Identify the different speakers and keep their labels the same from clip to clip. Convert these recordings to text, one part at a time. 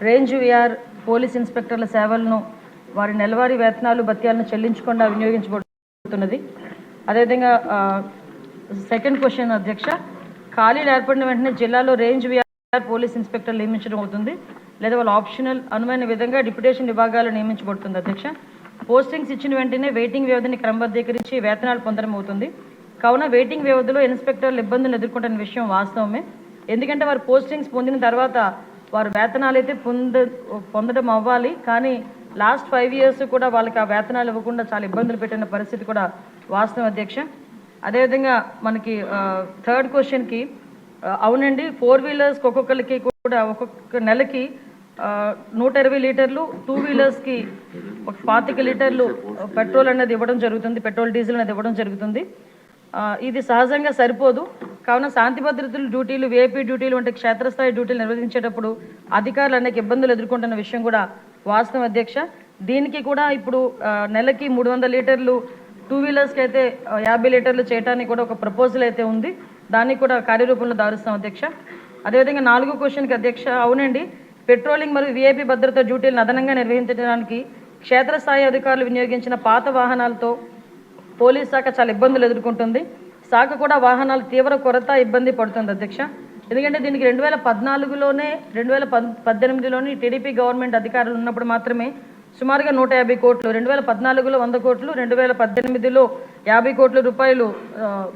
Speaker 1: Range VR police ఇన్స్పెక్టర్ల సేవలను వారి నెలవారీ వేతనాలు భత్యాలను చెల్లించకుండా వినియోగించబడుతున్నది. అదేవిధంగా సెకండ్ క్వశ్చన్ అధ్యక్ష, ఖాళీలు ఏర్పడిన వెంటనే జిల్లాలో రేంజ్ విఆర్ పోలీస్ ఇన్స్పెక్టర్లు నియమించడం అవుతుంది, లేదా వాళ్ళు ఆప్షనల్ అనుమైన విధంగా డిప్యుటేషన్ విభాగాలు నియమించబడుతుంది. అధ్యక్ష, పోస్టింగ్స్ ఇచ్చిన వెంటనే వెయిటింగ్ వ్యవధిని క్రమబద్ధీకరించి వేతనాలు పొందడం అవుతుంది. కావున వెయిటింగ్ వ్యవధిలో ఇన్స్పెక్టర్లు ఇబ్బందులు ఎదుర్కొంటున్న విషయం వాస్తవమే. ఎందుకంటే వారు పోస్టింగ్స్ పొందిన తర్వాత వారు వేతనాలు అయితే పొందడం అవ్వాలి, కానీ లాస్ట్ 5 years కూడా వాళ్ళకి ఆ వేతనాలు ఇవ్వకుండా చాలా ఇబ్బందులు పెట్టిన పరిస్థితి కూడా వాస్తవం అధ్యక్ష. అదేవిధంగా మనకి థర్డ్ క్వశ్చన్కి అవునండి, 4 wheelers ఒక్కొక్కరికి కూడా ఒక్కొక్క నెలకి 120 లీటర్లు, 2 wheelersకి 25 లీటర్లు పెట్రోల్ అనేది ఇవ్వడం జరుగుతుంది, పెట్రోల్ డీజిల్ అనేది ఇవ్వడం జరుగుతుంది. ఇది సహజంగా సరిపోదు. కావున శాంతి భద్రతలు డ్యూటీలు, విఐపీ డ్యూటీలు వంటి క్షేత్రస్థాయి డ్యూటీలు నిర్వహించేటప్పుడు అధికారులు అనేక ఇబ్బందులు ఎదుర్కొంటున్న విషయం కూడా వాస్తవం అధ్యక్ష. దీనికి కూడా ఇప్పుడు నెలకి 300 లీటర్లు 2 wheelersకి అయితే 50 లీటర్లు చేయడానికి కూడా ఒక ప్రపోజల్ అయితే ఉంది. దానికి కూడా కార్యరూపంలో దారుస్తాం అధ్యక్ష. అదేవిధంగా 4వ క్వశ్చన్కి అధ్యక్ష, అవునండి, పెట్రోలింగ్ మరియు విఐపీ భద్రత డ్యూటీలను అదనంగా నిర్వహించడానికి క్షేత్రస్థాయి అధికారులు వినియోగించిన పాత వాహనాలతో పోలీస్ శాఖ చాలా ఇబ్బందులు ఎదుర్కొంటుంది. శాఖ కూడా వాహనాలు తీవ్ర కొరత ఇబ్బంది పడుతుంది అధ్యక్ష. ఎందుకంటే దీనికి 2014లోనే 2018లోని టీడీపీ గవర్నమెంట్ అధికారులు ఉన్నప్పుడు మాత్రమే సుమారుగా 150 కోట్లు, 2014లో 100 కోట్లు, 2018లో 50 కోట్ల రూపాయలు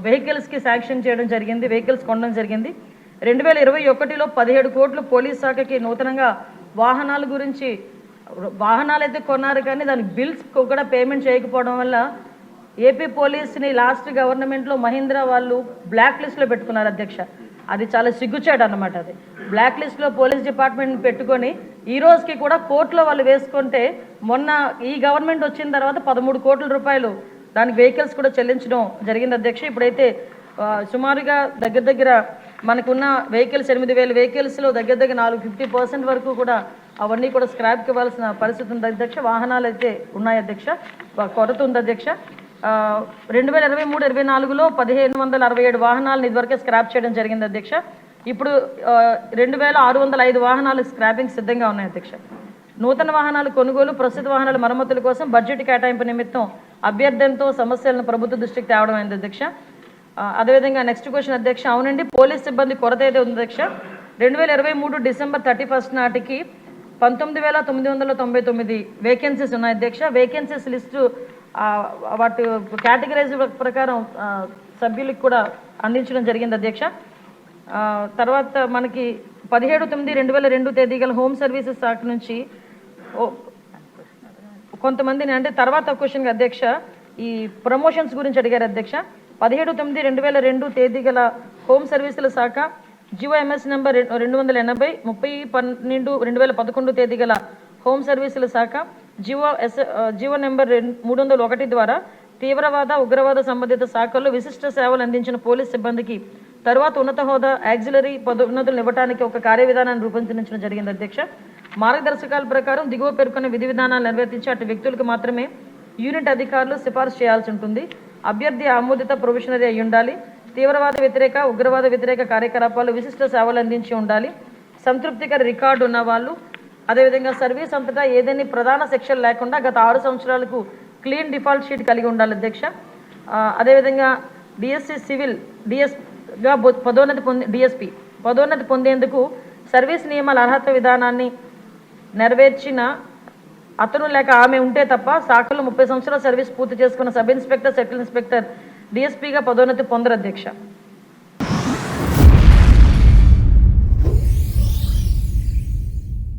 Speaker 1: వెహికల్స్కి శాంక్షన్ చేయడం జరిగింది, వెహికల్స్ కొనడం జరిగింది. 2021లో 17 కోట్లు పోలీస్ శాఖకి నూతనంగా వాహనాల గురించి వాహనాలు అయితే కొన్నారు, కానీ దానికి బిల్స్ కూడా పేమెంట్ చేయకపోవడం వల్ల ఏపీ పోలీస్ని లాస్ట్ గవర్నమెంట్లో మహీంద్రా వాళ్ళు బ్లాక్ లిస్ట్లో పెట్టుకున్నారు అధ్యక్ష. అది చాలా సిగ్గుచేటు అన్నమాట. అది బ్లాక్ లిస్ట్లో పోలీస్ డిపార్ట్మెంట్ పెట్టుకొని ఈ రోజుకి కూడా కోర్టులో వాళ్ళు వేసుకుంటే, మొన్న ఈ గవర్నమెంట్ వచ్చిన తర్వాత 13 కోట్ల రూపాయలు దానికి వెహికల్స్ కూడా చెల్లించడం జరిగింది అధ్యక్ష. ఇప్పుడైతే సుమారుగా దగ్గర మనకున్న వెహికల్స్ 8,000 వెహికల్స్లో దగ్గర 50% వరకు కూడా అవన్నీ కూడా స్క్రాప్కి ఇవ్వాల్సిన పరిస్థితి ఉంది అధ్యక్ష. వాహనాలు అయితే ఉన్నాయి అధ్యక్ష, కొరత ఉంది అధ్యక్ష. 2023-24లో 1,567 వాహనాలను ఇదివరకే స్క్రాప్ చేయడం జరిగింది అధ్యక్ష. ఇప్పుడు 2,605 వాహనాలు స్క్రాపింగ్ సిద్ధంగా ఉన్నాయి అధ్యక్ష. నూతన వాహనాలు కొనుగోలు, ప్రస్తుత వాహనాల మరమ్మతుల కోసం బడ్జెట్ కేటాయింపు నిమిత్తం అభ్యర్థనతో సమస్యలను ప్రభుత్వ దృష్టికి తేవడం అయింది అధ్యక్ష. అదేవిధంగా నెక్స్ట్ క్వశ్చన్ అధ్యక్ష, అవునండి, పోలీస్ సిబ్బంది కొరత అయితే ఉంది అధ్యక్ష. 2023 December 31 నాటికి 19,999 వేకెన్సీస్ ఉన్నాయి అధ్యక్ష. వేకెన్సీస్ లిస్టు వాటి కేటగిరైజ్ ప్రకారం సభ్యులకు కూడా అందించడం జరిగింది అధ్యక్ష. తర్వాత మనకి 17/9/2002 తేదీ గల హోమ్ సర్వీసెస్ శాఖ నుంచి కొంతమందిని, అంటే తర్వాత క్వశ్చన్కి అధ్యక్ష ఈ ప్రమోషన్స్ గురించి అడిగారు అధ్యక్ష. 17/9/2002 తేదీ గల హోమ్ సర్వీసుల శాఖ జివో ఎంఎస్ నెంబర్ 280, 30/12/2011 తేదీ గల హోమ్ సర్వీసుల శాఖ జివో నెంబర్ 301 ద్వారా తీవ్రవాద, ఉగ్రవాద సంబంధిత శాఖల్లో విశిష్ట సేవలు అందించిన పోలీస్ సిబ్బందికి తర్వాత ఉన్నత హోదా, యాక్సిలరీ పదోన్నతులను ఇవ్వడానికి ఒక కార్యవిధానాన్ని రూపొందించడం జరిగింది అధ్యక్ష. మార్గదర్శకాల ప్రకారం దిగువ పేర్కొన్న విధి విధానాలు నిర్వర్తించి అటు వ్యక్తులకు మాత్రమే యూనిట్ అధికారులు సిఫార్సు చేయాల్సి ఉంటుంది. అభ్యర్థి ఆమోదిత ప్రొఫెషనరీ అయి ఉండాలి. తీవ్రవాద వ్యతిరేక, ఉగ్రవాద వ్యతిరేక కార్యకలాపాలు విశిష్ట సేవలు అందించి ఉండాలి. సంతృప్తికర రికార్డు ఉన్న వాళ్ళు, అదేవిధంగా సర్వీస్ అంతటా ఏదైనా ప్రధాన సెక్షన్ లేకుండా గత 6 సంవత్సరాలకు క్లీన్ డిఫాల్ట్ షీట్ కలిగి ఉండాలి అధ్యక్ష. అదేవిధంగా డిఎస్సి సివిల్ డిఎస్గా డిఎస్పి పదోన్నతి పొందేందుకు సర్వీస్ నియమాల అర్హత విధానాన్ని నెరవేర్చిన అతను లేక ఆమె ఉంటే తప్ప శాఖలో 30 సంవత్సరాల సర్వీస్ పూర్తి చేసుకున్న సబ్ ఇన్స్పెక్టర్, సర్కిల్ ఇన్స్పెక్టర్, డిఎస్పీగా పదోన్నతి పొందరు అధ్యక్ష.